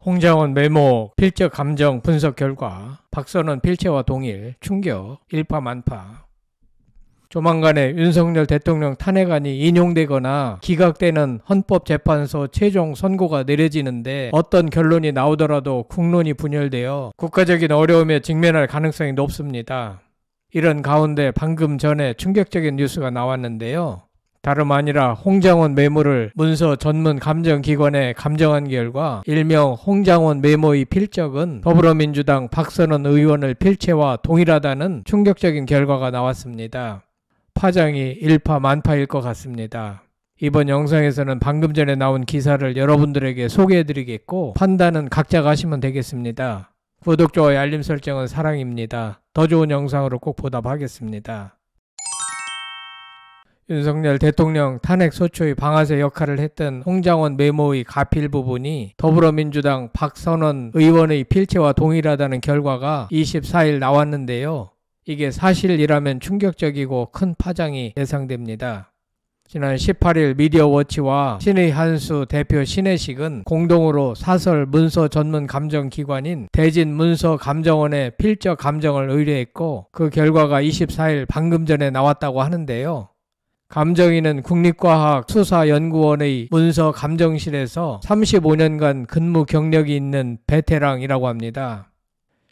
홍장원 메모 필적 감정 분석 결과 박선원 필체와 동일 충격 일파만파. 조만간에 윤석열 대통령 탄핵안이 인용되거나 기각되는 헌법재판소 최종 선고가 내려지는데 어떤 결론이 나오더라도 국론이 분열되어 국가적인 어려움에 직면할 가능성이 높습니다. 이런 가운데 방금 전에 충격적인 뉴스가 나왔는데요. 다름 아니라 홍장원 메모를 문서 전문 감정기관에 감정한 결과 일명 홍장원 메모의 필적은 더불어민주당 박선원 의원의 필체와 동일하다는 충격적인 결과가 나왔습니다. 파장이 일파만파일 것 같습니다. 이번 영상에서는 방금 전에 나온 기사를 여러분들에게 소개해드리겠고 판단은 각자가 하시면 되겠습니다. 구독, 좋아요, 알림 설정은 사랑입니다. 더 좋은 영상으로 꼭 보답하겠습니다. 윤석열 대통령 탄핵 소추의 방아쇠 역할을 했던 홍장원 메모의 가필 부분이 더불어민주당 박선원 의원의 필체와 동일하다는 결과가 24일 나왔는데요. 이게 사실이라면 충격적이고 큰 파장이 예상됩니다. 지난 18일 미디어워치와 신의 한수 대표 신혜식은 공동으로 사설 문서 전문 감정기관인 대진문서감정원에 필적 감정을 의뢰했고 그 결과가 24일 방금 전에 나왔다고 하는데요. 감정인은 국립과학수사연구원의 문서감정실에서 35년간 근무 경력이 있는 베테랑이라고 합니다.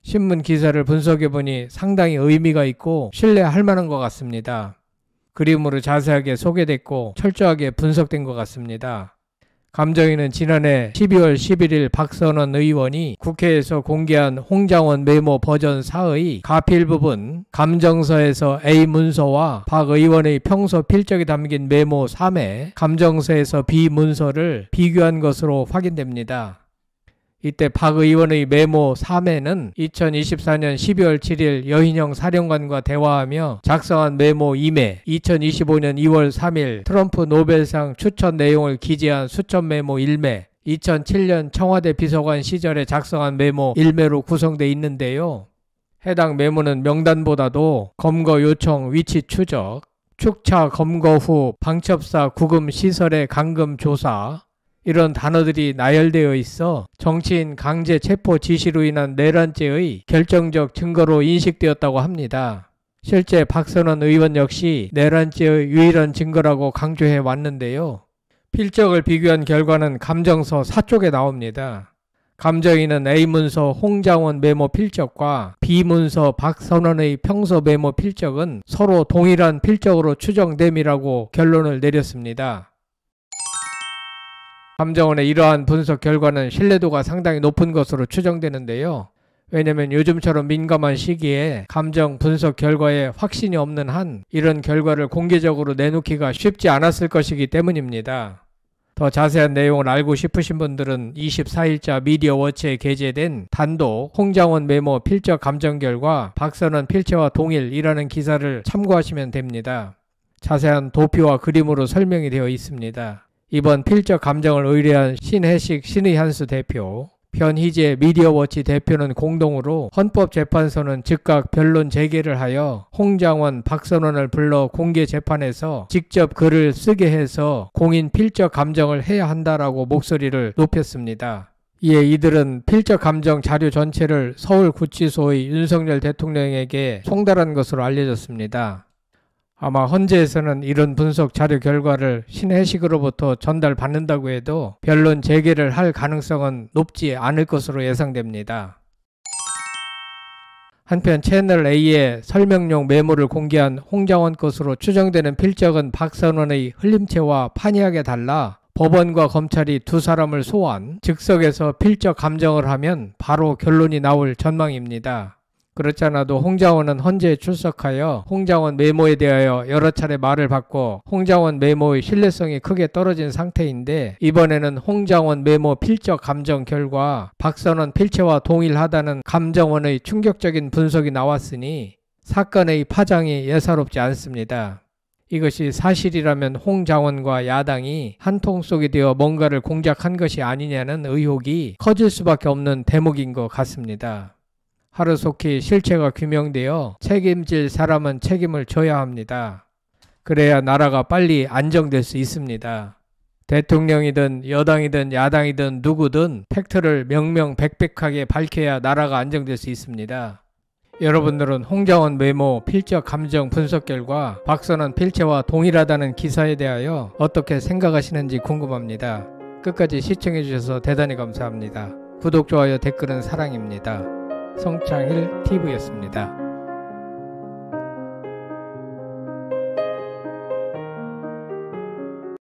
신문 기사를 분석해보니 상당히 의미가 있고 신뢰할 만한 것 같습니다. 그림으로 자세하게 소개됐고 철저하게 분석된 것 같습니다. 감정인은 지난해 12월 11일 박선원 의원이 국회에서 공개한 홍장원 메모 버전 4의 가필 부분 감정서에서 A 문서와 박 의원의 평소 필적이 담긴 메모 3회 감정서에서 B 문서를 비교한 것으로 확인됩니다. 이때 박 의원의 메모 3회는 2024년 12월 7일 여인형 사령관과 대화하며 작성한 메모 2매, 2025년 2월 3일 트럼프 노벨상 추천 내용을 기재한 수천 메모 1매, 2007년 청와대 비서관 시절에 작성한 메모 1매로 구성되어 있는데요. 해당 메모는 명단보다도 검거 요청 위치 추적, 축차 검거 후 방첩사 구금 시설의 감금 조사, 이런 단어들이 나열되어 있어 정치인 강제 체포 지시로 인한 내란죄의 결정적 증거로 인식되었다고 합니다. 실제 박선원 의원 역시 내란죄의 유일한 증거라고 강조해 왔는데요. 필적을 비교한 결과는 감정서 4쪽에 나옵니다. 감정인은 A문서 홍장원 메모 필적과 B문서 박선원의 평소 메모 필적은 서로 동일한 필적으로 추정됨이라고 결론을 내렸습니다. 감정원의 이러한 분석 결과는 신뢰도가 상당히 높은 것으로 추정되는데요. 왜냐하면 요즘처럼 민감한 시기에 감정 분석 결과에 확신이 없는 한 이런 결과를 공개적으로 내놓기가 쉽지 않았을 것이기 때문입니다. 더 자세한 내용을 알고 싶으신 분들은 24일자 미디어워치에 게재된 단독 홍장원 메모 필적 감정 결과 박선원 필체와 동일이라는 기사를 참고하시면 됩니다. 자세한 도표와 그림으로 설명이 되어 있습니다. 이번 필적 감정을 의뢰한 신혜식 신의 한수 대표, 변희재 미디어워치 대표는 공동으로 헌법재판소는 즉각 변론 재개를 하여 홍장원, 박선원을 불러 공개 재판에서 직접 글을 쓰게 해서 공인 필적 감정을 해야 한다라고 목소리를 높였습니다. 이에 이들은 필적 감정 자료 전체를 서울구치소의 윤석열 대통령에게 송달한 것으로 알려졌습니다. 아마 헌재에서는 이런 분석 자료 결과를 신혜식으로부터 전달받는다고 해도 변론 재개를 할 가능성은 높지 않을 것으로 예상됩니다. 한편 채널A의 설명용 메모를 공개한 홍장원 것으로 추정되는 필적은 박선원의 흘림체와 판이하게 달라 법원과 검찰이 두 사람을 소환, 즉석에서 필적 감정을 하면 바로 결론이 나올 전망입니다. 그렇지 않아도 홍장원은 헌재에 출석하여 홍장원 메모에 대하여 여러 차례 말을 받고 홍장원 메모의 신뢰성이 크게 떨어진 상태인데 이번에는 홍장원 메모 필적 감정 결과 박선원 필체와 동일하다는 감정원의 충격적인 분석이 나왔으니 사건의 파장이 예사롭지 않습니다. 이것이 사실이라면 홍장원과 야당이 한통 속이 되어 뭔가를 공작한 것이 아니냐는 의혹이 커질 수밖에 없는 대목인 것 같습니다. 하루속히 실체가 규명되어 책임질 사람은 책임을 져야 합니다. 그래야 나라가 빨리 안정될 수 있습니다. 대통령이든 여당이든 야당이든 누구든 팩트를 명명백백하게 밝혀야 나라가 안정될 수 있습니다. 여러분들은 홍장원 메모 필적 감정 분석 결과 박선원 필체와 동일하다는 기사에 대하여 어떻게 생각하시는지 궁금합니다. 끝까지 시청해 주셔서 대단히 감사합니다. 구독, 좋아요, 댓글은 사랑입니다. 성창일 TV였습니다.